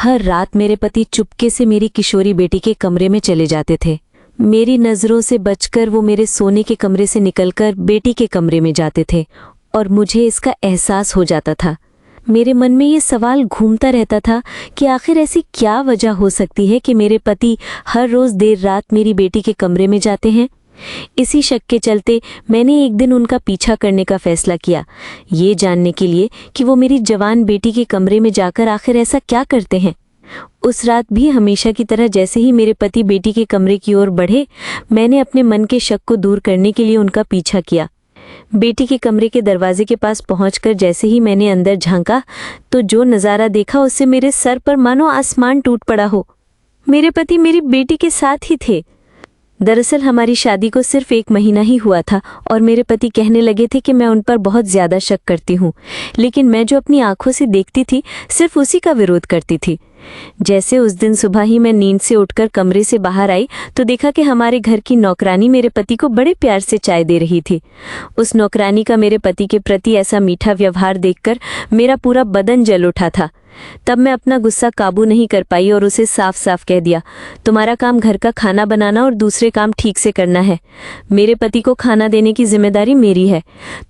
हर रात मेरे पति चुपके से मेरी किशोरी बेटी के कमरे में चले जाते थे। मेरी नज़रों से बचकर वो मेरे सोने के कमरे से निकलकर बेटी के कमरे में जाते थे और मुझे इसका एहसास हो जाता था। मेरे मन में ये सवाल घूमता रहता था कि आखिर ऐसी क्या वजह हो सकती है कि मेरे पति हर रोज़ देर रात मेरी बेटी के कमरे में जाते हैं। इसी शक के चलते मैंने एक दिन उनका पीछा करने का फैसला किया, ये जानने के लिए कि वो मेरी जवान बेटी के कमरे में जाकर आखिर ऐसा क्या करते हैं। उस रात भी हमेशा की तरह जैसे ही मेरे पति बेटी के कमरे की ओर बढ़े, मैंने अपने मन के शक को दूर करने के लिए उनका पीछा किया। बेटी के कमरे के दरवाजे के पास पहुंचकर जैसे ही मैंने अंदर झांका तो जो नज़ारा देखा उससे मेरे सर पर मानो आसमान टूट पड़ा हो। मेरे पति मेरी बेटी के साथ ही थे। दरअसल हमारी शादी को सिर्फ 1 महीना ही हुआ था और मेरे पति कहने लगे थे कि मैं उन पर बहुत ज़्यादा शक करती हूँ, लेकिन मैं जो अपनी आंखों से देखती थी सिर्फ उसी का विरोध करती थी। जैसे उस दिन सुबह ही मैं नींद से उठकर कमरे से बाहर आई तो देखा कि हमारे घर की नौकरानी मेरे पति को बड़े प्यार से चाय दे रही थी। उस नौकरानी का मेरे पति के प्रति ऐसा मीठा व्यवहार देखकर मेरा पूरा बदन जल उठा था। तब मैं अपना गुस्सा काबू नहीं कर पाई और उसे साफ साफ कह दिया, तुम्हारा काम घर का खाना बनाना और दूसरे काम ठीक से करना है। मेरे पति को खाना देने की जिम्मेदारी मेरी है।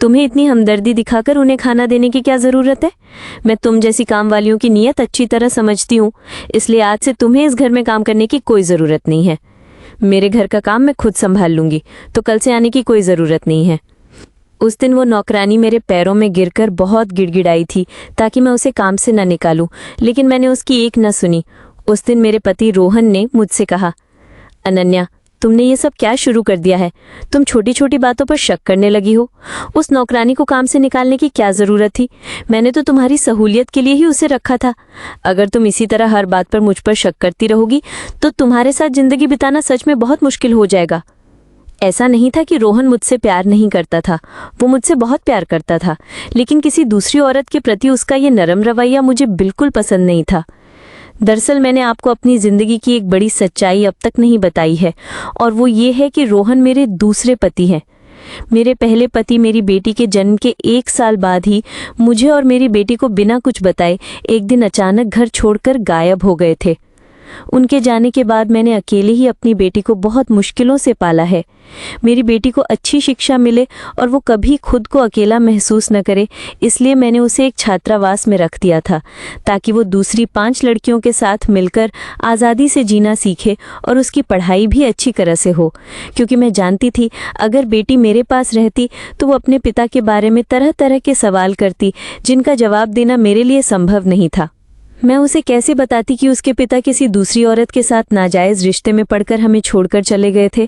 तुम्हें इतनी हमदर्दी दिखाकर उन्हें खाना देने की क्या ज़रूरत है? मैं तुम जैसी काम वालियों की नीयत अच्छी तरह समझती हूँ, इसलिए आज से तुम्हें इस घर में काम करने की कोई ज़रूरत नहीं है। मेरे घर का काम मैं खुद संभाल लूँगी, तो कल से आने की कोई ज़रूरत नहीं है। उस दिन वो नौकरानी मेरे पैरों में गिरकर बहुत गिड़गिड़ाई थी ताकि मैं उसे काम से न निकालूं, लेकिन मैंने उसकी एक न सुनी। उस दिन मेरे पति रोहन ने मुझसे कहा, अनन्या, तुमने ये सब क्या शुरू कर दिया है? तुम छोटी छोटी बातों पर शक करने लगी हो। उस नौकरानी को काम से निकालने की क्या ज़रूरत थी? मैंने तो तुम्हारी सहूलियत के लिए ही उसे रखा था। अगर तुम इसी तरह हर बात पर मुझ पर शक करती रहोगी तो तुम्हारे साथ ज़िंदगी बिताना सच में बहुत मुश्किल हो जाएगा। ऐसा नहीं था कि रोहन मुझसे प्यार नहीं करता था, वो मुझसे बहुत प्यार करता था, लेकिन किसी दूसरी औरत के प्रति उसका ये नरम रवैया मुझे बिल्कुल पसंद नहीं था। दरअसल मैंने आपको अपनी ज़िंदगी की एक बड़ी सच्चाई अब तक नहीं बताई है, और वो ये है कि रोहन मेरे दूसरे पति हैं। मेरे पहले पति मेरी बेटी के जन्म के 1 साल बाद ही मुझे और मेरी बेटी को बिना कुछ बताए एक दिन अचानक घर छोड़कर गायब हो गए थे। उनके जाने के बाद मैंने अकेले ही अपनी बेटी को बहुत मुश्किलों से पाला है। मेरी बेटी को अच्छी शिक्षा मिले और वो कभी खुद को अकेला महसूस न करे, इसलिए मैंने उसे एक छात्रावास में रख दिया था ताकि वो दूसरी 5 लड़कियों के साथ मिलकर आज़ादी से जीना सीखे और उसकी पढ़ाई भी अच्छी तरह से हो, क्योंकि मैं जानती थी अगर बेटी मेरे पास रहती तो वो अपने पिता के बारे में तरह तरह के सवाल करती जिनका जवाब देना मेरे लिए संभव नहीं था। मैं उसे कैसे बताती कि उसके पिता किसी दूसरी औरत के साथ नाजायज़ रिश्ते में पड़कर हमें छोड़कर चले गए थे।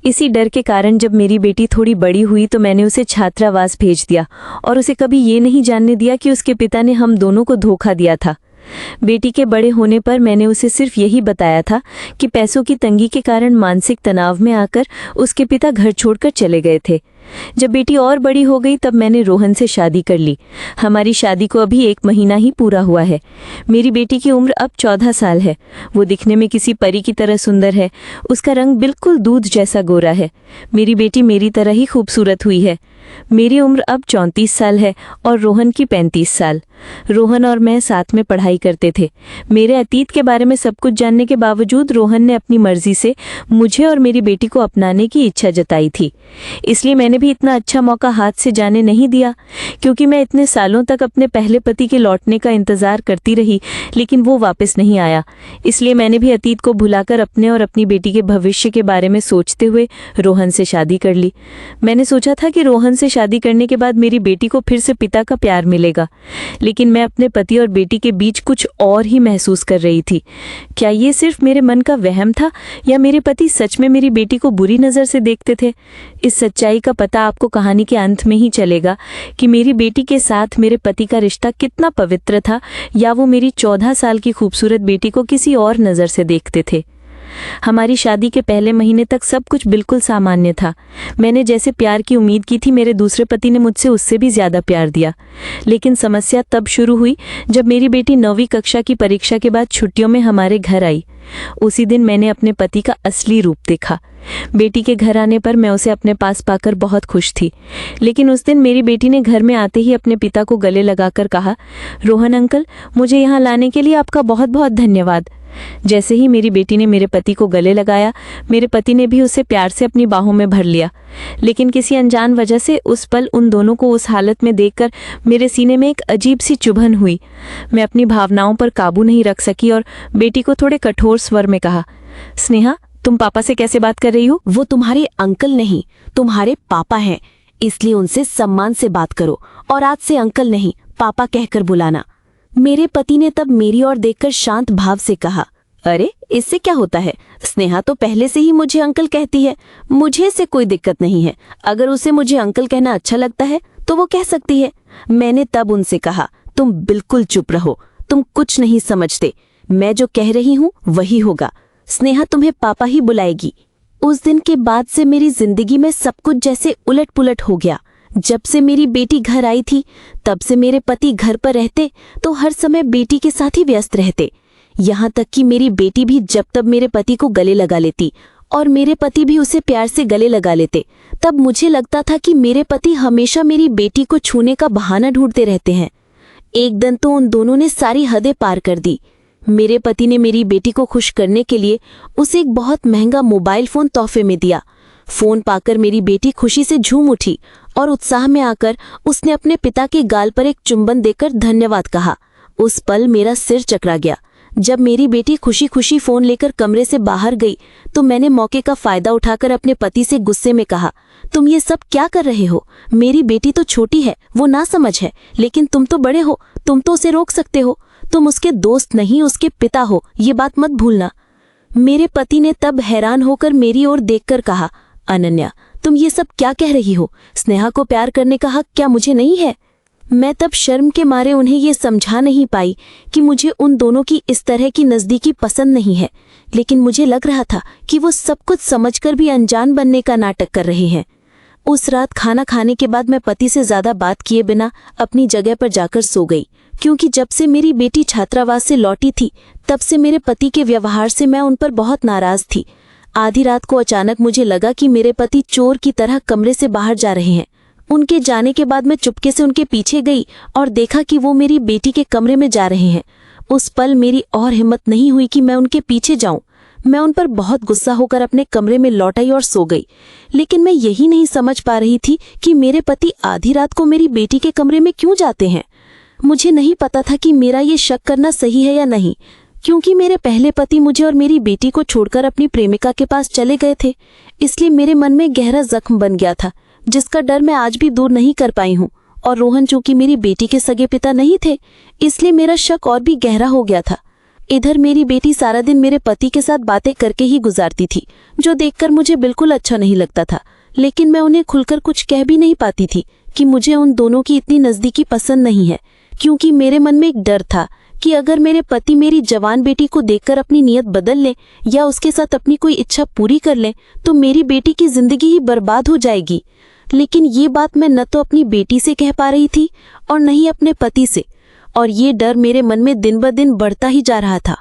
इसी डर के कारण जब मेरी बेटी थोड़ी बड़ी हुई तो मैंने उसे छात्रावास भेज दिया और उसे कभी ये नहीं जानने दिया कि उसके पिता ने हम दोनों को धोखा दिया था। बेटी के बड़े होने पर मैंने उसे सिर्फ यही बताया था कि पैसों की तंगी के कारण मानसिक तनाव में आकर उसके पिता घर छोड़कर चले गए थे। जब बेटी और बड़ी हो गई तब मैंने रोहन से शादी कर ली। हमारी शादी को अभी 1 महीना ही पूरा हुआ है। मेरी बेटी की उम्र अब 14 साल है। वो दिखने में किसी परी की तरह सुंदर है। उसका रंग बिल्कुल दूध जैसा गोरा है। मेरी बेटी मेरी तरह ही खूबसूरत हुई है। मेरी उम्र अब 34 साल है और रोहन की 35 साल। रोहन और मैं साथ में पढ़ाई करते थे। मेरे अतीत के बारे में सब कुछ जानने के बावजूद रोहन ने अपनी मर्जी से मुझे और मेरी बेटी को अपनाने की इच्छा जताई थी। इसलिए मैंने भी इतना अच्छा मौका हाथ से जाने नहीं दिया, क्योंकि मैं इतने सालों तक अपने पहले पति के लौटने का इंतज़ार करती रही, लेकिन वो वापस नहीं आया। इसलिए मैंने भी अतीत को भुलाकर अपने और अपनी बेटी के भविष्य के बारे में सोचते हुए रोहन से शादी कर ली। मैंने सोचा था कि रोहन से शादी करने के बाद मेरी बेटी को फिर से पिता का प्यार मिलेगा, लेकिन मैं अपने पति और बेटी के बीच कुछ और ही महसूस कर रही थी। क्या ये सिर्फ मेरे मन का वहम था या मेरे पति सच में मेरी बेटी को बुरी नज़र से देखते थे? इस सच्चाई का पता आपको कहानी के अंत में ही चलेगा कि मेरी बेटी के साथ मेरे पति का रिश्ता कितना पवित्र था, या वो मेरी 14 साल की खूबसूरत बेटी को किसी और नज़र से देखते थे। हमारी शादी के पहले महीने तक सब कुछ बिल्कुल सामान्य था। मैंने जैसे प्यार की उम्मीद की थी, मेरे दूसरे पति ने मुझसे उससे भी ज़्यादा प्यार दिया। लेकिन समस्या तब शुरू हुई जब मेरी बेटी 9वीं कक्षा की परीक्षा के बाद छुट्टियों में हमारे घर आई। उसी दिन मैंने अपने पति का असली रूप देखा। बेटी के घर आने पर मैं उसे अपने पास पाकर बहुत खुश थी। लेकिन उस दिन मेरी बेटी ने घर में आते ही अपने पिता को गले लगाकर कहा, रोहन अंकल, मुझे यहाँ लाने के लिए आपका बहुत बहुत धन्यवाद। जैसे ही मेरी बेटी ने मेरे पति को गले लगाया, मेरे पति ने भी उसे प्यार से अपनी बाहों में भर लिया। लेकिन किसी अनजान वजह से उस पल उन दोनों को उस हालत में देखकर मेरे सीने में एक अजीब सी चुभन हुई। मैं अपनी भावनाओं पर काबू नहीं रख सकी और बेटी को थोड़े कठोर स्वर में कहा, स्नेहा, तुम पापा से कैसे बात कर रही हो? वो तुम्हारे अंकल नहीं, तुम्हारे पापा हैं, इसलिए उनसे सम्मान से बात करो और आज से अंकल नहीं, पापा कहकर बुलाना। मेरे पति ने तब मेरी ओर देखकर शांत भाव से कहा, अरे इससे क्या होता है, स्नेहा तो पहले से ही मुझे अंकल कहती है, मुझे इससे कोई दिक्कत नहीं है। अगर उसे मुझे अंकल कहना अच्छा लगता है तो वो कह सकती है। मैंने तब उनसे कहा, तुम बिल्कुल चुप रहो, तुम कुछ नहीं समझते, मैं जो कह रही हूँ वही होगा। स्नेहा तुम्हें पापा ही बुलाएगी। उस दिन के बाद से मेरी जिंदगी में सब कुछ जैसे उलट पुलट हो गया। जब से मेरी बेटी घर आई थी तब से मेरे पति घर पर रहते तो हर समय बेटी के साथ ही व्यस्त रहते। यहाँ तक कि मेरी बेटी भी जब तब मेरे पति को गले लगा लेती और मेरे पति भी उसे प्यार से गले लगा लेते। तब मुझे लगता था कि मेरे पति हमेशा मेरी बेटी को छूने का बहाना ढूंढते रहते हैं। एक दिन तो उन दोनों ने सारी हदें पार कर दी। मेरे पति ने मेरी बेटी को खुश करने के लिए उसे एक बहुत महंगा मोबाइल फोन तोहफे में दिया। फोन पाकर मेरी बेटी खुशी से झूम उठी और उत्साह में आकर उसने अपने पिता के गाल पर एक चुंबन देकर धन्यवाद कहा। उस पल मेरा सिर चकरा गया। जब मेरी बेटी खुशी खुशी फोन लेकर कमरे से बाहर गई तो मैंने मौके का फायदा उठाकर अपने पति से गुस्से में कहा, तुम ये सब क्या कर रहे हो? मेरी बेटी तो छोटी है, वो ना समझ है, लेकिन तुम तो बड़े हो, तुम तो उसे रोक सकते हो। तुम उसके दोस्त नहीं, उसके पिता हो, ये बात मत भूलना। मेरे पति ने तब हैरान होकर मेरी ओर देखकर कहा, अनन्या, तुम ये सब क्या कह रही हो? स्नेहा को प्यार करने का हक क्या मुझे नहीं है? मैं तब शर्म के मारे उन्हें ये समझा नहीं पाई कि मुझे उन दोनों की इस तरह की नज़दीकी पसंद नहीं है, लेकिन मुझे लग रहा था कि वो सब कुछ समझकर भी अनजान बनने का नाटक कर रहे हैं। उस रात खाना खाने के बाद मैं पति से ज़्यादा बात किए बिना अपनी जगह पर जाकर सो गई, क्योंकि जब से मेरी बेटी छात्रावास से लौटी थी तब से मेरे पति के व्यवहार से मैं उन पर बहुत नाराज़ थी। आधी रात को अचानक मुझे लगा कि मेरे पति चोर की तरह कमरे से बाहर जा रहे हैं। उनके जाने के बाद मैं चुपके से उनके पीछे गई और देखा कि वो मेरी बेटी के कमरे में जा रहे हैं। उस पल मेरी और हिम्मत नहीं हुई कि मैं उनके पीछे जाऊं। मैं उन पर बहुत गुस्सा होकर अपने कमरे में लौट आई और सो गई। लेकिन मैं यही नहीं समझ पा रही थी कि मेरे पति आधी रात को मेरी बेटी के कमरे में क्यों जाते हैं। मुझे नहीं पता था कि मेरा ये शक करना सही है या नहीं, क्योंकि मेरे पहले पति मुझे और मेरी बेटी को छोड़कर अपनी प्रेमिका के पास चले गए थे। इसलिए मेरे मन में गहरा जख्म बन गया था, जिसका डर मैं आज भी दूर नहीं कर पाई हूँ। और रोहन चूंकि मेरी बेटी के सगे पिता नहीं थे, इसलिए मेरा शक और भी गहरा हो गया था। इधर मेरी बेटी सारा दिन मेरे पति के साथ बातें करके ही गुजारती थी, जो देखकर मुझे बिल्कुल अच्छा नहीं लगता था। लेकिन मैं उन्हें खुलकर कुछ कह भी नहीं पाती थी कि मुझे उन दोनों की इतनी नज़दीकी पसंद नहीं है, क्योंकि मेरे मन में एक डर था कि अगर मेरे पति मेरी जवान बेटी को देखकर अपनी नीयत बदल लें या उसके साथ अपनी कोई इच्छा पूरी कर लें तो मेरी बेटी की जिंदगी ही बर्बाद हो जाएगी। लेकिन ये बात मैं न तो अपनी बेटी से कह पा रही थी और न ही अपने पति से, और ये डर मेरे मन में दिन ब दिन बढ़ता ही जा रहा था।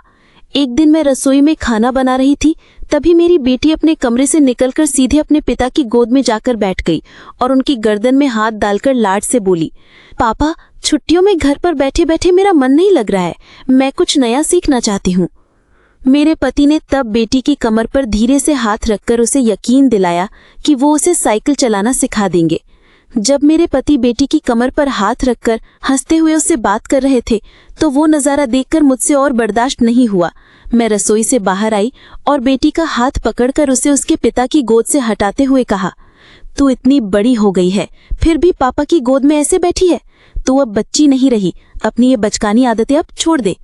एक दिन मैं रसोई में खाना बना रही थी, तभी मेरी बेटी अपने कमरे से निकलकर सीधे अपने पिता की गोद में जाकर बैठ गई और उनकी गर्दन में हाथ डालकर लाड से बोली, पापा, छुट्टियों में घर पर बैठे बैठे मेरा मन नहीं लग रहा है, मैं कुछ नया सीखना चाहती हूँ। मेरे पति ने तब बेटी की कमर पर धीरे से हाथ रखकर उसे यकीन दिलाया कि वो उसे साइकिल चलाना सिखा देंगे। जब मेरे पति बेटी की कमर पर हाथ रखकर हंसते हुए उससे बात कर रहे थे तो वो नज़ारा देखकर मुझसे और बर्दाश्त नहीं हुआ। मैं रसोई से बाहर आई और बेटी का हाथ पकड़कर उसे उसके पिता की गोद से हटाते हुए कहा, तू इतनी बड़ी हो गई है फिर भी पापा की गोद में ऐसे बैठी है, तू अब बच्ची नहीं रही, अपनी ये बचकानी आदतें अब छोड़ दे।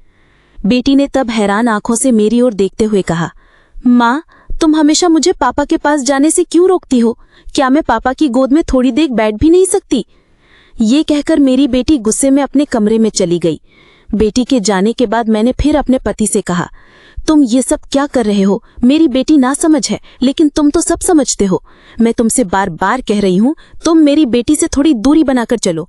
बेटी ने तब हैरान आंखों से मेरी ओर देखते हुए कहा, माँ, तुम हमेशा मुझे पापा के पास जाने से क्यों रोकती हो? क्या मैं पापा की गोद में थोड़ी देर बैठ भी नहीं सकती? ये कहकर मेरी बेटी गुस्से में अपने कमरे में चली गई। बेटी के जाने के बाद मैंने फिर अपने पति से कहा, तुम ये सब क्या कर रहे हो? मेरी बेटी नासमझ है, लेकिन तुम तो सब समझते हो। मैं तुमसे बार बार कह रही हूँ, तुम मेरी बेटी से थोड़ी दूरी बनाकर चलो।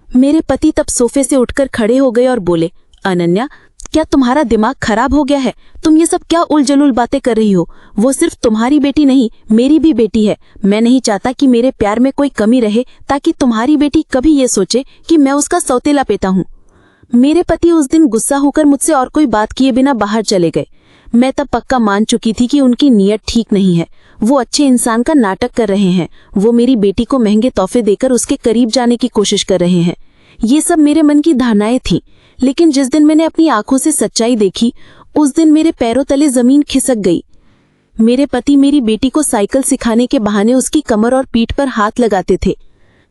मेरे पति तब सोफे से उठकर खड़े हो गए और बोले, अनन्या, क्या तुम्हारा दिमाग खराब हो गया है? तुम ये सब क्या उलझुल बातें कर रही हो? वो सिर्फ तुम्हारी बेटी नहीं, मेरी भी बेटी है। मैं नहीं चाहता कि मेरे प्यार में कोई कमी रहे, ताकि तुम्हारी बेटी कभी ये सोचे कि मैं उसका सौतेला बेटा हूँ। मेरे पति उस दिन गुस्सा होकर मुझसे और कोई बात किए बिना बाहर चले गए। मैं तब पक्का मान चुकी थी कि उनकी नीयत ठीक नहीं है। वो अच्छे इंसान का नाटक कर रहे हैं। वो मेरी बेटी को महंगे तोहफे देकर उसके करीब जाने की कोशिश कर रहे हैं। ये सब मेरे मन की धारणाएं थीं, लेकिन जिस दिन मैंने अपनी आंखों से सच्चाई देखी, उस दिन मेरे पैरों तले जमीन खिसक गई। मेरे पति मेरी बेटी को साइकिल सिखाने के बहाने उसकी कमर और पीठ पर हाथ लगाते थे।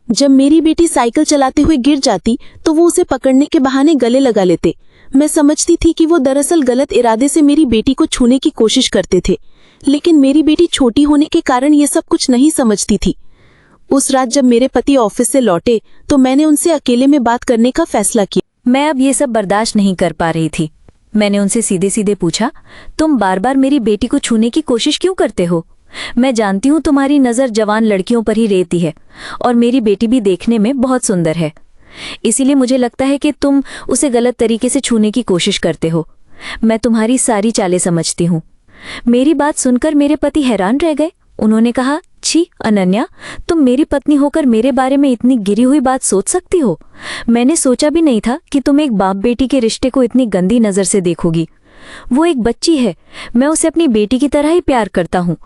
जब मेरी बेटी साइकिल चलाते हुए गिर जाती तो वो उसे पकड़ने के बहाने गले लगा लेते। मैं समझती थी कि वो दरअसल गलत इरादे से मेरी बेटी को छूने की कोशिश करते थे, लेकिन मेरी बेटी छोटी होने के कारण ये सब कुछ नहीं समझती थी। उस रात जब मेरे पति ऑफिस से लौटे तो मैंने उनसे अकेले में बात करने का फैसला किया। मैं अब ये सब बर्दाश्त नहीं कर पा रही थी। मैंने उनसे सीधे सीधे पूछा, तुम बार बार मेरी बेटी को छूने की कोशिश क्यों करते हो? मैं जानती हूँ तुम्हारी नज़र जवान लड़कियों पर ही रहती है, और मेरी बेटी भी देखने में बहुत सुंदर है। इसीलिए मुझे लगता है कि तुम उसे गलत तरीके से छूने की कोशिश करते हो। मैं तुम्हारी सारी चालें समझती हूँ। मेरी बात सुनकर मेरे पति हैरान रह गए। उन्होंने कहा, छी अनन्या, तुम मेरी पत्नी होकर मेरे बारे में इतनी गिरी हुई बात सोच सकती हो? मैंने सोचा भी नहीं था कि तुम एक बाप बेटी के रिश्ते को इतनी गंदी नज़र से देखोगी। वो एक बच्ची है, मैं उसे अपनी बेटी की तरह ही प्यार करता हूँ।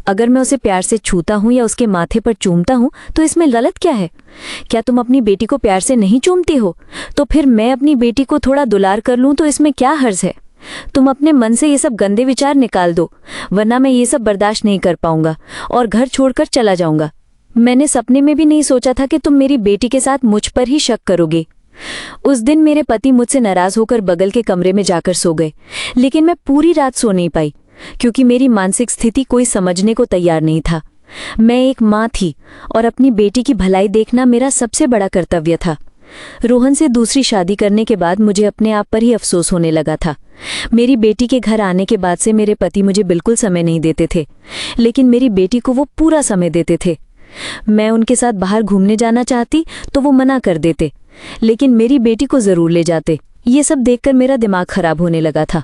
अगर मैं उसे प्यार से छूता हूँ या उसके माथे पर चूमता हूँ तो इसमें गलत क्या है? क्या तुम अपनी बेटी को प्यार से नहीं चूमती हो? तो फिर मैं अपनी बेटी को थोड़ा दुलार कर लूँ तो इसमें क्या हर्ज है? तुम अपने मन से ये सब गंदे विचार निकाल दो, वरना मैं ये सब बर्दाश्त नहीं कर पाऊंगा और घर छोड़कर चला जाऊंगा। मैंने सपने में भी नहीं सोचा था कि तुम मेरी बेटी के साथ मुझ पर ही शक करोगे। उस दिन मेरे पति मुझसे नाराज होकर बगल के कमरे में जाकर सो गए, लेकिन मैं पूरी रात सो नहीं पाई, क्योंकि मेरी मानसिक स्थिति कोई समझने को तैयार नहीं था। मैं एक माँ थी और अपनी बेटी की भलाई देखना मेरा सबसे बड़ा कर्तव्य था। रोहन से दूसरी शादी करने के बाद मुझे अपने आप पर ही अफसोस होने लगा था। मेरी बेटी के घर आने के बाद से मेरे पति मुझे बिल्कुल समय नहीं देते थे, लेकिन मेरी बेटी को वो पूरा समय देते थे। मैं उनके साथ बाहर घूमने जाना चाहती तो वो मना कर देते, लेकिन मेरी बेटी को जरूर ले जाते। ये सब देखकर मेरा दिमाग खराब होने लगा था।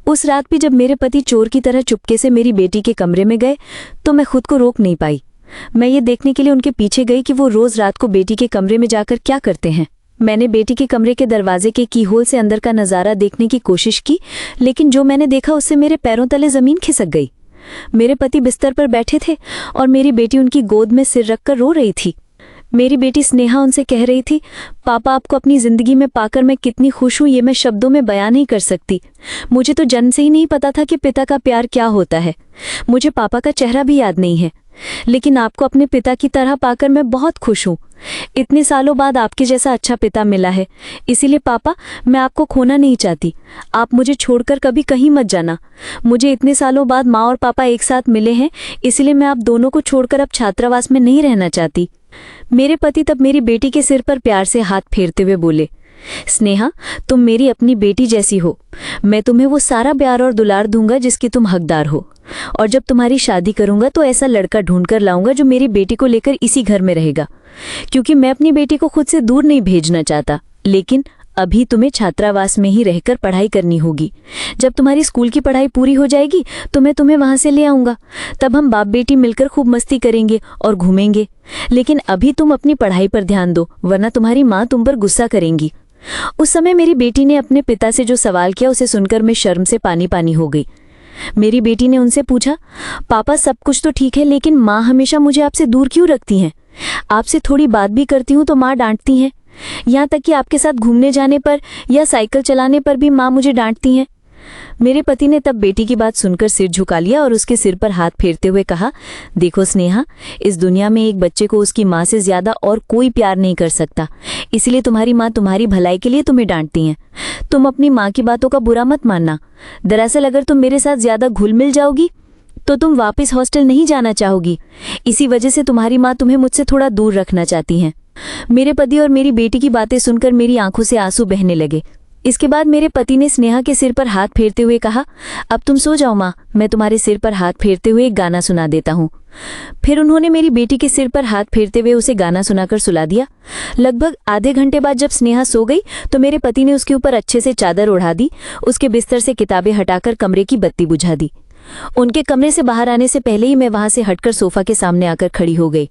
उस रात भी जब मेरे पति चोर की तरह चुपके से मेरी बेटी के कमरे में गए तो मैं खुद को रोक नहीं पाई। मैं ये देखने के लिए उनके पीछे गई कि वो रोज रात को बेटी के कमरे में जाकर क्या करते हैं। मैंने बेटी के कमरे के दरवाजे के कीहोल से अंदर का नज़ारा देखने की कोशिश की, लेकिन जो मैंने देखा उससे मेरे पैरों तले जमीन खिसक गई। मेरे पति बिस्तर पर बैठे थे और मेरी बेटी उनकी गोद में सिर रखकर रो रही थी। मेरी बेटी स्नेहा उनसे कह रही थी, पापा आपको अपनी ज़िंदगी में पाकर मैं कितनी खुश हूँ ये मैं शब्दों में बयान नहीं कर सकती। मुझे तो जन्म से ही नहीं पता था कि पिता का प्यार क्या होता है। मुझे पापा का चेहरा भी याद नहीं है, लेकिन आपको अपने पिता की तरह पाकर मैं बहुत खुश हूँ। इतने सालों बाद आपके जैसा अच्छा पिता मिला है, इसीलिए पापा मैं आपको खोना नहीं चाहती। आप मुझे छोड़कर कभी कहीं मत जाना। मुझे इतने सालों बाद माँ और पापा एक साथ मिले हैं, इसलिए मैं आप दोनों को छोड़कर अब छात्रावास में नहीं रहना चाहती। मेरे पति तब मेरी बेटी के सिर पर प्यार से हाथ फेरते हुए बोले, स्नेहा तुम मेरी अपनी बेटी जैसी हो। मैं तुम्हें वो सारा प्यार और दुलार दूंगा जिसकी तुम हकदार हो, और जब तुम्हारी शादी करूंगा तो ऐसा लड़का ढूंढकर लाऊंगा जो मेरी बेटी को लेकर इसी घर में रहेगा, क्योंकि मैं अपनी बेटी को खुद से दूर नहीं भेजना चाहता। लेकिन अभी तुम्हें छात्रावास में ही रहकर पढ़ाई करनी होगी। जब तुम्हारी स्कूल की पढ़ाई पूरी हो जाएगी तो मैं तुम्हें वहां से ले आऊंगा। तब हम बाप बेटी मिलकर खूब मस्ती करेंगे और घूमेंगे। लेकिन अभी तुम अपनी पढ़ाई पर ध्यान दो, वरना तुम्हारी माँ तुम पर गुस्सा करेंगी। उस समय मेरी बेटी ने अपने पिता से जो सवाल किया उसे सुनकर मैं शर्म से पानी पानी हो गई। मेरी बेटी ने उनसे पूछा, पापा सब कुछ तो ठीक है, लेकिन माँ हमेशा मुझे आपसे दूर क्यों रखती हैं? आपसे थोड़ी बात भी करती हूँ तो माँ डांटती हैं। यहाँ तक कि आपके साथ घूमने जाने पर या साइकिल चलाने पर भी माँ मुझे डांटती हैं। मेरे पति ने तब बेटी की बात सुनकर सिर झुका लिया और उसके सिर पर हाथ फेरते हुए कहा, देखो स्नेहा, इस दुनिया में एक बच्चे को उसकी माँ से ज्यादा और कोई प्यार नहीं कर सकता, इसलिए तुम्हारी माँ तुम्हारी भलाई के लिए तुम्हें डांटती हैं। तुम अपनी माँ की बातों का बुरा मत मानना। दरअसल अगर तुम मेरे साथ ज्यादा घुल मिल जाओगी तो तुम वापस हॉस्टल नहीं जाना चाहोगी। इसी वजह से तुम्हारी माँ तुम्हें मुझसे थोड़ा दूर रखना चाहती हैं। मेरे पति और मेरी बेटी की बातें सुनकर मेरी आंखों से आंसू बहने लगे। इसके बाद मेरे पति ने स्नेहा के सिर पर हाथ फेरते हुए कहा, अब तुम सो जाओ माँ, मैं तुम्हारे सिर पर हाथ फेरते हुए एक गाना सुना देता हूँ। फिर उन्होंने मेरी बेटी के सिर पर हाथ फेरते हुए उसे गाना सुनाकर सुला दिया। लगभग आधे घंटे बाद जब स्नेहा सो गई तो मेरे पति ने उसके ऊपर अच्छे से चादर ओढ़ा दी, उसके बिस्तर से किताबें हटाकर कमरे की बत्ती बुझा दी। उनके कमरे से बाहर आने से पहले ही मैं वहां से हटकर सोफा के सामने आकर खड़ी हो गई।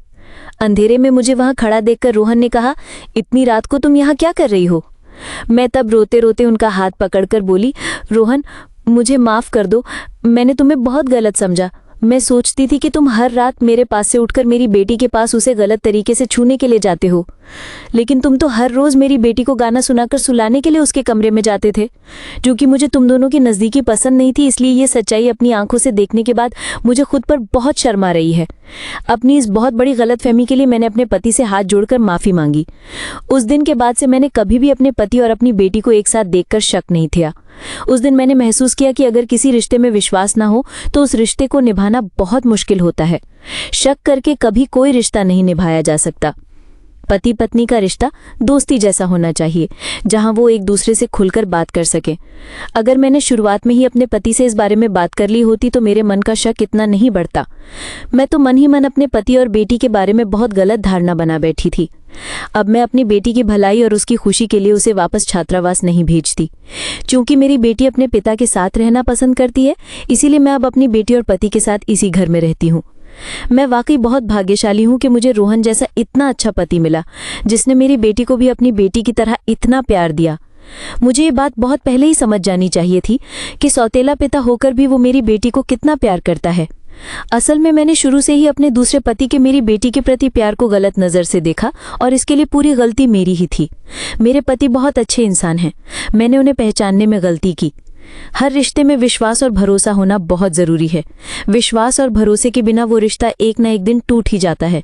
अंधेरे में मुझे वहां खड़ा देखकर रोहन ने कहा, इतनी रात को तुम यहाँ क्या कर रही हो? मैं तब रोते रोते उनका हाथ पकड़कर बोली, रोहन मुझे माफ कर दो, मैंने तुम्हें बहुत गलत समझा। मैं सोचती थी कि तुम हर रात मेरे पास से उठकर मेरी बेटी के पास उसे गलत तरीके से छूने के लिए जाते हो, लेकिन तुम तो हर रोज मेरी बेटी को गाना सुनाकर सुलाने के लिए उसके कमरे में जाते थे, जो कि मुझे तुम दोनों की नज़दीकी पसंद नहीं थी। इसलिए ये सच्चाई अपनी आंखों से देखने के बाद मुझे खुद पर बहुत शर्म आ रही है। अपनी इस बहुत बड़ी गलतफहमी के लिए मैंने अपने पति से हाथ जोड़कर माफ़ी मांगी। उस दिन के बाद से मैंने कभी भी अपने पति और अपनी बेटी को एक साथ देखकर शक नहीं किया। उस दिन मैंने महसूस किया कि अगर किसी रिश्ते में विश्वास ना हो तो उस रिश्ते को निभाना बहुत मुश्किल होता है। शक करके कभी कोई रिश्ता नहीं निभाया जा सकता। पति पत्नी का रिश्ता दोस्ती जैसा होना चाहिए, जहां वो एक दूसरे से खुलकर बात कर सके। अगर मैंने शुरुआत में ही अपने पति से इस बारे में बात कर ली होती तो मेरे मन का शक इतना नहीं बढ़ता। मैं तो मन ही मन अपने पति और बेटी के बारे में बहुत गलत धारणा बना बैठी थी। अब मैं अपनी बेटी की भलाई और उसकी खुशी के लिए उसे वापस छात्रावास नहीं भेजती। क्योंकि मेरी बेटी अपने पिता के साथ रहना पसंद करती है, इसीलिए मैं अब अपनी बेटी और पति के साथ इसी घर में रहती हूँ। मैं वाकई बहुत भाग्यशाली हूँ कि मुझे रोहन जैसा इतना अच्छा पति मिला, जिसने मेरी बेटी को भी अपनी बेटी की तरह इतना प्यार दिया। मुझे ये बात बहुत पहले ही समझ जानी चाहिए थी कि सौतेला पिता होकर भी वो मेरी बेटी को कितना प्यार करता है। असल में मैंने शुरू से ही अपने दूसरे पति के मेरी बेटी के प्रति प्यार को गलत नज़र से देखा और इसके लिए पूरी गलती मेरी ही थी। मेरे पति बहुत अच्छे इंसान हैं, मैंने उन्हें पहचानने में गलती की। हर रिश्ते में विश्वास और भरोसा होना बहुत ज़रूरी है। विश्वास और भरोसे के बिना वो रिश्ता एक ना एक दिन टूट ही जाता है।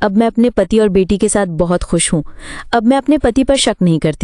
अब मैं अपने पति और बेटी के साथ बहुत खुश हूँ। अब मैं अपने पति पर शक नहीं करती।